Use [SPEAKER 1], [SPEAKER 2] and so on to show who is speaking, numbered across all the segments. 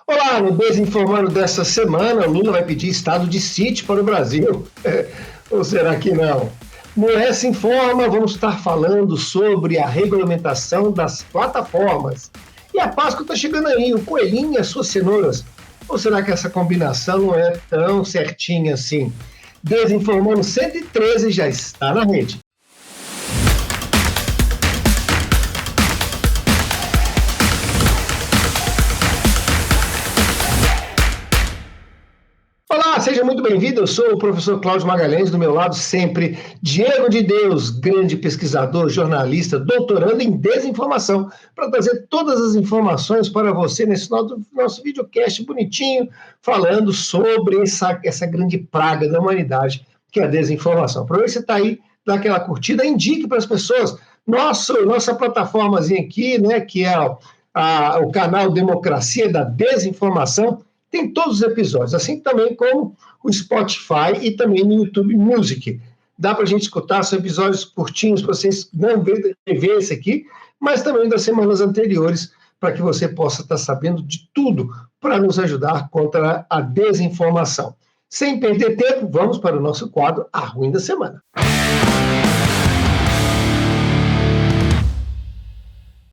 [SPEAKER 1] Olá, no Desinformando dessa semana, o Lula vai pedir estado de sítio para o Brasil. Ou será que não? No Essa Informa, vamos estar falando sobre a regulamentação das plataformas. E a Páscoa está chegando aí, o coelhinho e as suas cenouras. Ou será que essa combinação não é tão certinha assim? Desinformando 113 já está na rede. Olá, seja muito bem-vindo. Eu sou o professor Cláudio Magalhães, do meu lado sempre, Diego de Deus, grande pesquisador, jornalista, doutorando em desinformação, para trazer todas as informações para você nesse nosso videocast bonitinho, falando sobre essa grande praga da humanidade, que é a desinformação. Aproveita que você está aí, dá aquela curtida, indique para as pessoas nossa plataformazinha aqui, né, que é o canal Democracia da Desinformação. Tem todos os episódios, assim também como o Spotify e também no YouTube Music. Dá para a gente escutar, são episódios curtinhos para vocês não ver esse aqui, mas também das semanas anteriores, para que você possa estar sabendo de tudo para nos ajudar contra a desinformação. Sem perder tempo, vamos para o nosso quadro A Ruim da Semana.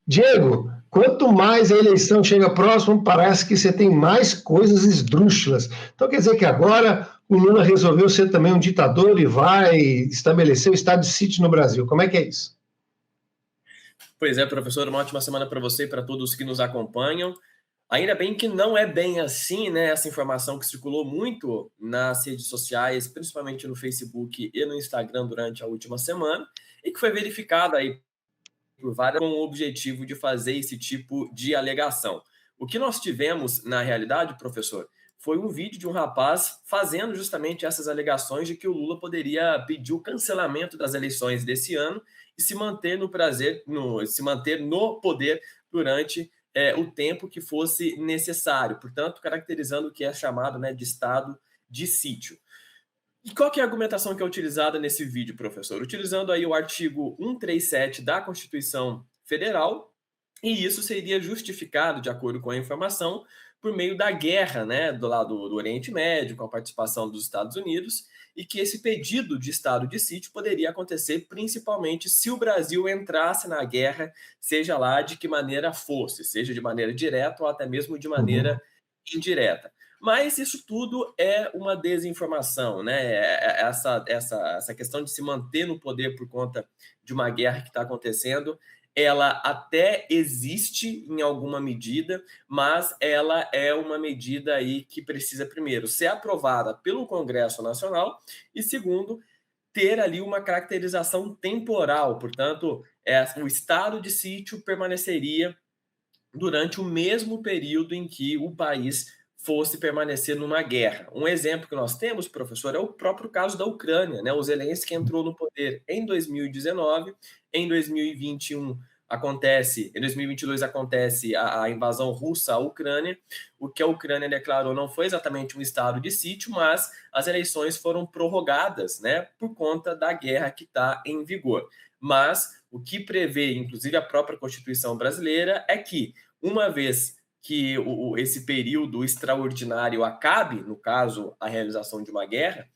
[SPEAKER 1] Diego, quanto mais a eleição chega próximo, parece que você tem mais coisas esdrúxulas. Então quer dizer que agora o Lula resolveu ser também um ditador e vai estabelecer o estado de sítio no Brasil. Como é que é isso?
[SPEAKER 2] Pois é, professor, uma ótima semana para você e para todos que nos acompanham. Ainda bem que não é bem assim, né? Essa informação que circulou muito nas redes sociais, principalmente no Facebook e no Instagram durante a última semana, e que foi verificada aí por várias com o objetivo de fazer esse tipo de alegação. O que nós tivemos, na realidade, professor, foi um vídeo de um rapaz fazendo justamente essas alegações de que o Lula poderia pedir o cancelamento das eleições desse ano e se manter no poder durante o tempo que fosse necessário, portanto, caracterizando o que é chamado, né, de estado de sítio. E qual que é a argumentação que é utilizada nesse vídeo, professor? Utilizando aí o artigo 137 da Constituição Federal, e isso seria justificado, de acordo com a informação, por meio da guerra, né, do lado do Oriente Médio, com a participação dos Estados Unidos, e que esse pedido de estado de sítio poderia acontecer principalmente se o Brasil entrasse na guerra, seja lá de que maneira fosse, seja de maneira direta ou até mesmo de maneira indireta. Mas isso tudo é uma desinformação, né? Essa questão de se manter no poder por conta de uma guerra que está acontecendo, ela até existe em alguma medida, mas ela é uma medida aí que precisa, primeiro, ser aprovada pelo Congresso Nacional e, segundo, ter ali uma caracterização temporal. Portanto, o estado de sítio permaneceria durante o mesmo período em que o país fosse permanecer numa guerra. Um exemplo que nós temos, professor, é o próprio caso da Ucrânia, né? O Zelensky entrou no poder em 2019, em 2021 em 2022 acontece a invasão russa à Ucrânia. O que a Ucrânia declarou não foi exatamente um estado de sítio, mas as eleições foram prorrogadas, né, por conta da guerra que está em vigor. Mas o que prevê, inclusive, a própria Constituição brasileira é que, uma vez que esse período extraordinário acabe, no caso, a realização de uma guerra,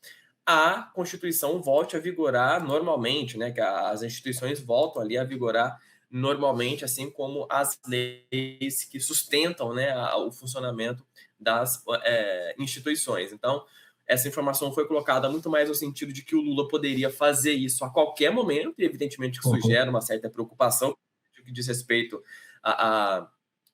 [SPEAKER 2] a Constituição volte a vigorar normalmente, né? Que as instituições voltam ali a vigorar normalmente, assim como as leis que sustentam, né, o funcionamento das instituições. Então, essa informação foi colocada muito mais no sentido de que o Lula poderia fazer isso a qualquer momento, e evidentemente que isso gera uma certa preocupação no que diz respeito à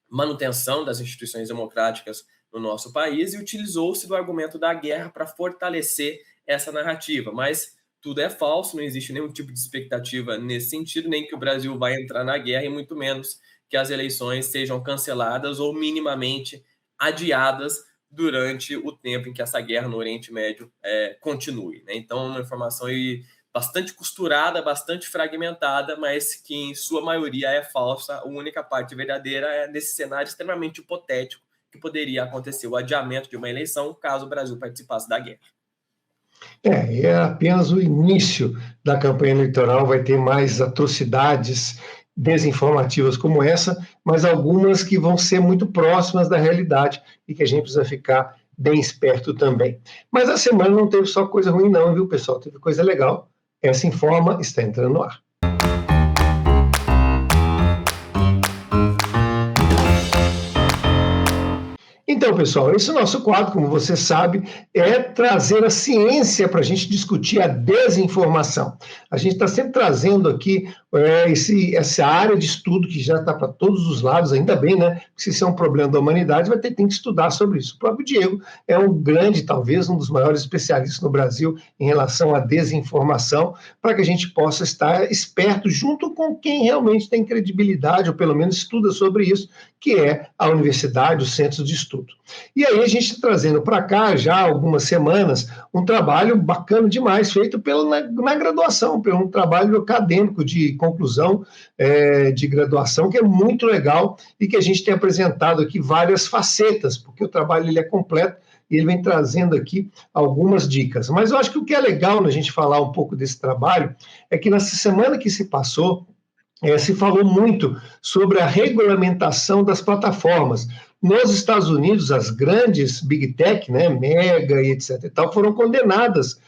[SPEAKER 2] manutenção das instituições democráticas no nosso país, e utilizou-se do argumento da guerra para fortalecer essa narrativa. Mas tudo é falso, não existe nenhum tipo de expectativa nesse sentido, nem que o Brasil vai entrar na guerra, e muito menos que as eleições sejam canceladas ou minimamente adiadas durante o tempo em que essa guerra no Oriente Médio continue, né? Então, é uma informação aí bastante costurada, bastante fragmentada, mas que em sua maioria é falsa. A única parte verdadeira é nesse cenário extremamente hipotético que poderia acontecer o adiamento de uma eleição caso o Brasil participasse da guerra.
[SPEAKER 1] É apenas o início da campanha eleitoral, vai ter mais atrocidades desinformativas como essa, mas algumas que vão ser muito próximas da realidade e que a gente precisa ficar bem esperto também. Mas a semana não teve só coisa ruim não, viu, pessoal? Teve coisa legal. Essa Informa está entrando no ar. Então, pessoal, esse nosso quadro, como você sabe, é trazer a ciência para a gente discutir a desinformação. A gente está sempre trazendo aqui essa área de estudo que já está para todos os lados, ainda bem, né? Se isso é um problema da humanidade, tem que estudar sobre isso. O próprio Diego é um grande, talvez, um dos maiores especialistas no Brasil em relação à desinformação, para que a gente possa estar esperto junto com quem realmente tem credibilidade, ou pelo menos estuda sobre isso, que é a universidade, os centros de estudo. E aí a gente está trazendo para cá, já há algumas semanas, um trabalho bacana demais, feito na graduação, um trabalho acadêmico de conclusão de graduação, que é muito legal e que a gente tem apresentado aqui várias facetas, porque o trabalho ele é completo e ele vem trazendo aqui algumas dicas. Mas eu acho que o que é legal na gente falar um pouco desse trabalho é que nessa semana que se passou, se falou muito sobre a regulamentação das plataformas. Nos Estados Unidos, as grandes Big Tech, né, Mega e etc. e tal, foram condenadas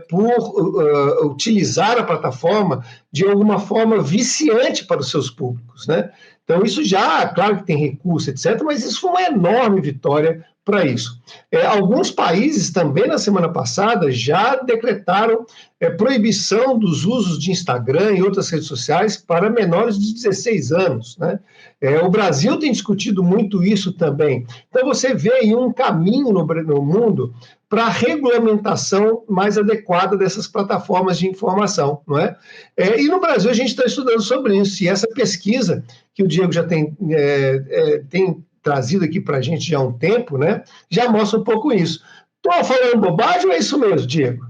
[SPEAKER 1] por utilizar a plataforma de alguma forma viciante para os seus públicos, né? Então, isso já, claro que tem recurso, etc., mas isso foi uma enorme vitória para isso. Alguns países também, na semana passada, já decretaram proibição dos usos de Instagram e outras redes sociais para menores de 16 anos, né? O Brasil tem discutido muito isso também. Então, você vê aí um caminho no mundo para a regulamentação mais adequada dessas plataformas de informação, não é? E no Brasil a gente está estudando sobre isso, e essa pesquisa que o Diego já tem trazido aqui para a gente já há um tempo, né, já mostra um pouco isso. Estou falando bobagem ou é isso mesmo, Diego?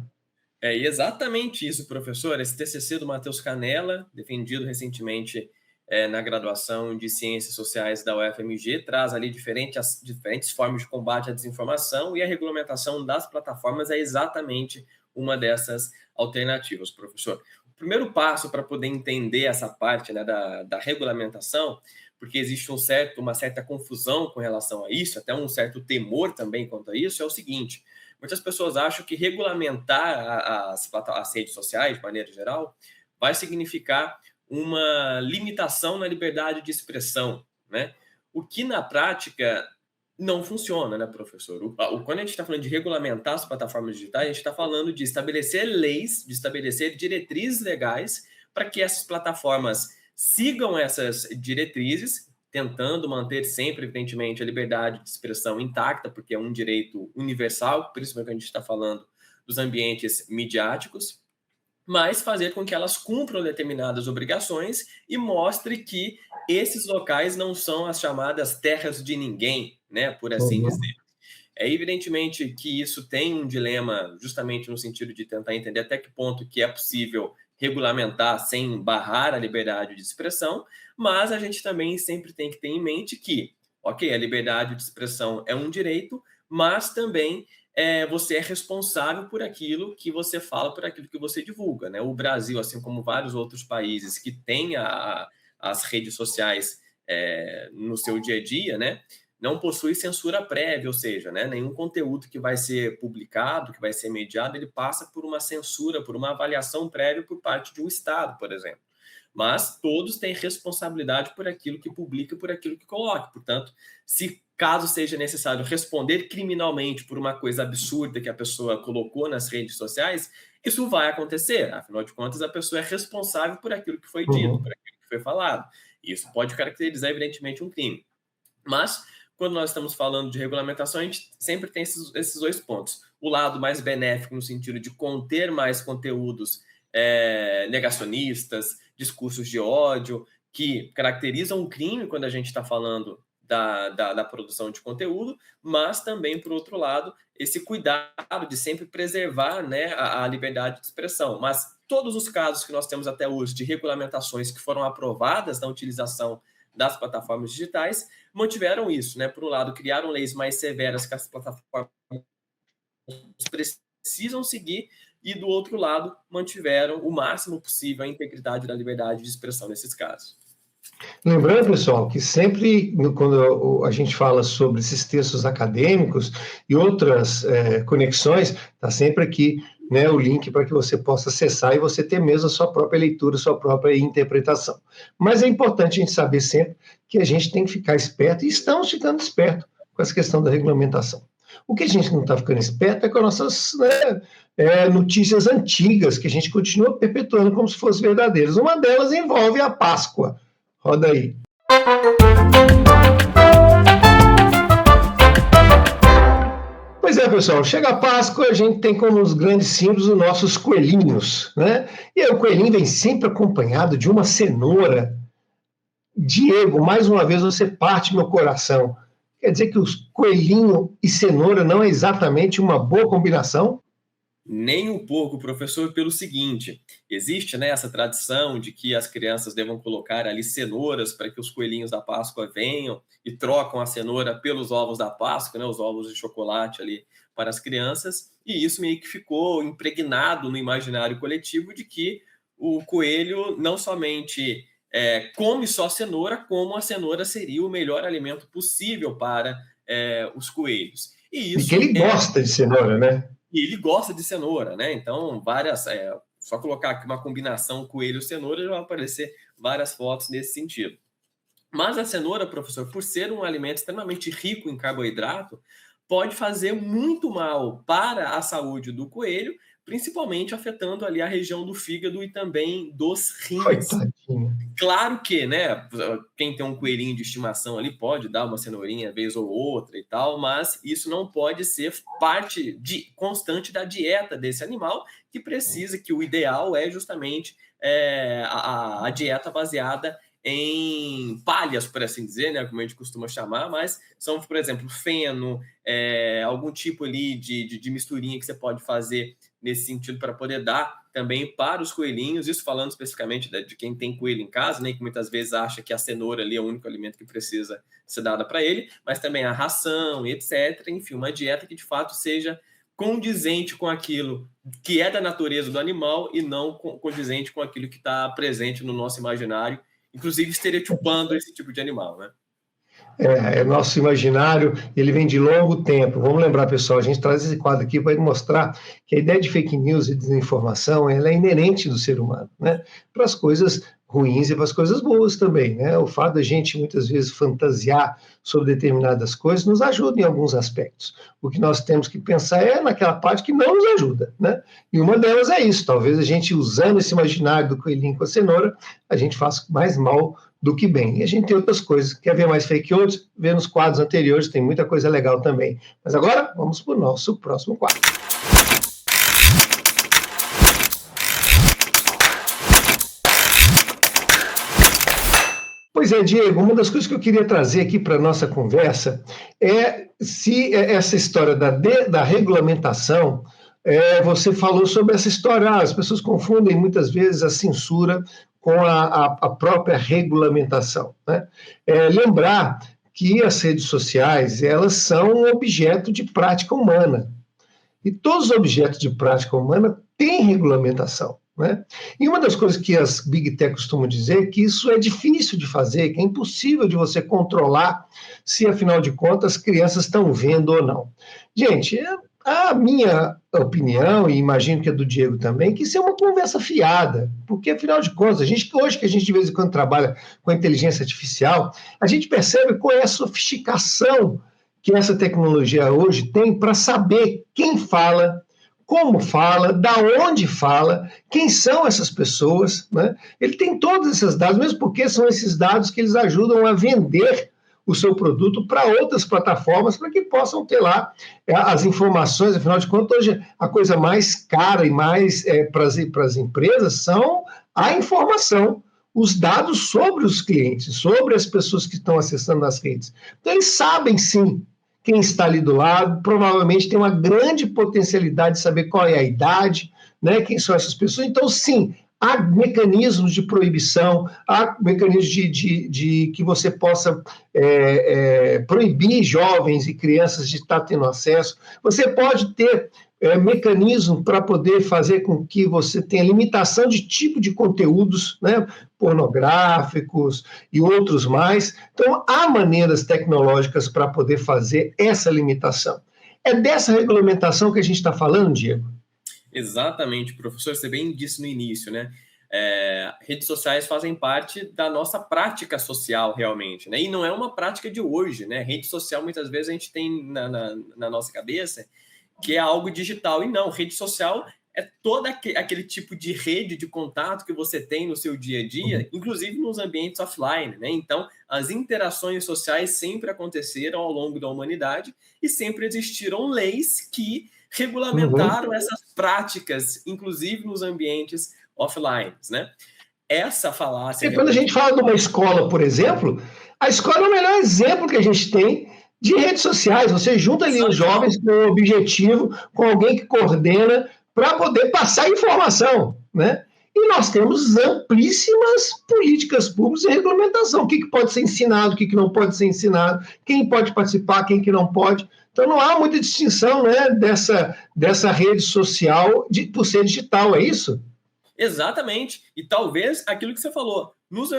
[SPEAKER 2] É exatamente isso, professor. Esse TCC do Matheus Canella, defendido recentemente na graduação de Ciências Sociais da UFMG, traz ali diferentes formas de combate à desinformação, e a regulamentação das plataformas é exatamente uma dessas alternativas, professor. O primeiro passo para poder entender essa parte, né, da regulamentação, porque existe uma certa confusão com relação a isso, até um certo temor também quanto a isso, é o seguinte: muitas pessoas acham que regulamentar as redes sociais, de maneira geral, vai significar uma limitação na liberdade de expressão, né? O que, na prática, não funciona, né, professor? Quando a gente está falando de regulamentar as plataformas digitais, a gente está falando de estabelecer leis, de estabelecer diretrizes legais para que essas plataformas sigam essas diretrizes, tentando manter sempre, evidentemente, a liberdade de expressão intacta, porque é um direito universal, principalmente quando a gente está falando dos ambientes midiáticos, mas fazer com que elas cumpram determinadas obrigações e mostre que esses locais não são as chamadas terras de ninguém, né, por assim dizer. É evidentemente que isso tem um dilema justamente no sentido de tentar entender até que ponto que é possível regulamentar sem barrar a liberdade de expressão, mas a gente também sempre tem que ter em mente que, ok, a liberdade de expressão é um direito, mas também você é responsável por aquilo que você fala, por aquilo que você divulga, né? O Brasil, assim como vários outros países que têm as redes sociais no seu dia a dia, né, não possui censura prévia, ou seja, né, nenhum conteúdo que vai ser publicado, que vai ser mediado, ele passa por uma censura, por uma avaliação prévia por parte de um Estado, por exemplo. Mas todos têm responsabilidade por aquilo que publica, por aquilo que coloca. Portanto, se caso seja necessário responder criminalmente por uma coisa absurda que a pessoa colocou nas redes sociais, isso vai acontecer. Afinal de contas, a pessoa é responsável por aquilo que foi dito, por aquilo que foi falado. Isso pode caracterizar, evidentemente, um crime. Mas, quando nós estamos falando de regulamentação, a gente sempre tem esses dois pontos. O lado mais benéfico, no sentido de conter mais conteúdos negacionistas, discursos de ódio, que caracterizam um crime quando a gente está falando da produção de conteúdo, mas também, por outro lado, esse cuidado de sempre preservar, né, a liberdade de expressão. Mas todos os casos que nós temos até hoje de regulamentações que foram aprovadas na utilização das plataformas digitais mantiveram isso, né? Por um lado, criaram leis mais severas que as plataformas precisam seguir, e, do outro lado, mantiveram o máximo possível a integridade da liberdade de expressão nesses casos.
[SPEAKER 1] Lembrando, pessoal, que sempre quando a gente fala sobre esses textos acadêmicos e outras conexões, está sempre aqui, né, o link para que você possa acessar e você ter mesmo a sua própria leitura, a sua própria interpretação. Mas é importante a gente saber sempre que a gente tem que ficar esperto, e estamos ficando espertos com essa questão da regulamentação. O que a gente não está ficando esperto é com as nossas notícias antigas, que a gente continua perpetuando como se fossem verdadeiras. Uma delas envolve a Páscoa. Roda aí. Pois é, pessoal, chega a Páscoa, a gente tem como os grandes símbolos os nossos coelhinhos, né? E aí o coelhinho vem sempre acompanhado de uma cenoura. Diego, mais uma vez você parte meu coração. Quer dizer que os coelhinho e cenoura não é exatamente uma boa combinação?
[SPEAKER 2] Nem um pouco, professor, pelo seguinte, existe, né, essa tradição de que as crianças devam colocar ali cenouras para que os coelhinhos da Páscoa venham e trocam a cenoura pelos ovos da Páscoa, né, os ovos de chocolate ali para as crianças, e isso meio que ficou impregnado no imaginário coletivo de que o coelho não somente come só cenoura, como a cenoura seria o melhor alimento possível para os coelhos.
[SPEAKER 1] E que ele gosta de cenoura, né?
[SPEAKER 2] E ele gosta de cenoura, né? Então, só colocar aqui uma combinação coelho-cenoura, já vai aparecer várias fotos nesse sentido. Mas a cenoura, professor, por ser um alimento extremamente rico em carboidrato, pode fazer muito mal para a saúde do coelho, principalmente afetando ali a região do fígado e também dos rins.
[SPEAKER 1] Coitadinho.
[SPEAKER 2] Claro que, né, quem tem um coelhinho de estimação ali pode dar uma cenourinha vez ou outra e tal, mas isso não pode ser parte constante da dieta desse animal, que o ideal é justamente a dieta baseada em palhas, por assim dizer, né, como a gente costuma chamar, mas são, por exemplo, feno, algum tipo ali de misturinha que você pode fazer nesse sentido para poder dar também para os coelhinhos, isso falando especificamente de quem tem coelho em casa, né, que muitas vezes acha que a cenoura ali é o único alimento que precisa ser dada para ele, mas também a ração e etc. Enfim, uma dieta que de fato seja condizente com aquilo que é da natureza do animal e não condizente com aquilo que está presente no nosso imaginário, inclusive estereotipando esse tipo de animal, né?
[SPEAKER 1] Nosso imaginário, ele vem de longo tempo. Vamos lembrar, pessoal, a gente traz esse quadro aqui para mostrar que a ideia de fake news e desinformação, ela é inerente do ser humano, né? Para as coisas ruins e para as coisas boas também, né? O fato da gente, muitas vezes, fantasiar sobre determinadas coisas nos ajuda em alguns aspectos. O que nós temos que pensar é naquela parte que não nos ajuda, né? E uma delas é isso, talvez a gente, usando esse imaginário do coelhinho com a cenoura, a gente faça mais mal do que bem. E a gente tem outras coisas. Quer ver mais fake news? Vê nos quadros anteriores, tem muita coisa legal também. Mas agora, vamos para o nosso próximo quadro. Pois é, Diego, uma das coisas que eu queria trazer aqui para a nossa conversa é se essa história da regulamentação, você falou sobre essa história, as pessoas confundem muitas vezes a censura com a própria regulamentação, né? Lembrar que as redes sociais, elas são um objeto de prática humana. E todos os objetos de prática humana têm regulamentação, né? E uma das coisas que as Big Tech costumam dizer é que isso é difícil de fazer, que é impossível de você controlar se, afinal de contas, as crianças estão vendo ou não. Gente, a minha opinião, e imagino que a do Diego também, que isso é uma conversa fiada, porque, afinal de contas, hoje que a gente de vez em quando trabalha com a inteligência artificial, a gente percebe qual é a sofisticação que essa tecnologia hoje tem para saber quem fala, como fala, da onde fala, quem são essas pessoas, né? Ele tem todos esses dados, mesmo porque são esses dados que eles ajudam a vender o seu produto para outras plataformas, para que possam ter lá as informações. Afinal de contas, hoje a coisa mais cara e mais para as empresas são a informação, os dados sobre os clientes, sobre as pessoas que estão acessando as redes. Então, eles sabem, sim, quem está ali do lado, provavelmente tem uma grande potencialidade de saber qual é a idade, né, quem são essas pessoas. Então, sim, há mecanismos de proibição, há mecanismos de que você possa proibir jovens e crianças de estar tendo acesso. Você pode ter mecanismo para poder fazer com que você tenha limitação de tipo de conteúdos, né, pornográficos e outros mais. Então, há maneiras tecnológicas para poder fazer essa limitação. É dessa regulamentação que a gente está falando, Diego?
[SPEAKER 2] Exatamente, professor, você bem disse no início, né? Redes sociais fazem parte da nossa prática social, realmente, né? E não é uma prática de hoje, né? Rede social, muitas vezes, a gente tem na nossa cabeça que é algo digital. E não, rede social é todo aquele tipo de rede de contato que você tem no seu dia a dia, inclusive nos ambientes offline, né? Então, as interações sociais sempre aconteceram ao longo da humanidade e sempre existiram leis que regulamentaram essas práticas, inclusive nos ambientes offline, né? Essa falácia...
[SPEAKER 1] E quando a gente fala de uma escola, por exemplo, a escola é o melhor exemplo que a gente tem de redes sociais. Você junta ali os jovens com um objetivo, com alguém que coordena, para poder passar informação, né? E nós temos amplíssimas políticas públicas e regulamentação. O que pode ser ensinado, o que não pode ser ensinado, quem pode participar, quem que não pode. Então, não há muita distinção, né, dessa rede social por ser digital, é isso?
[SPEAKER 2] Exatamente. E talvez aquilo que você falou, nos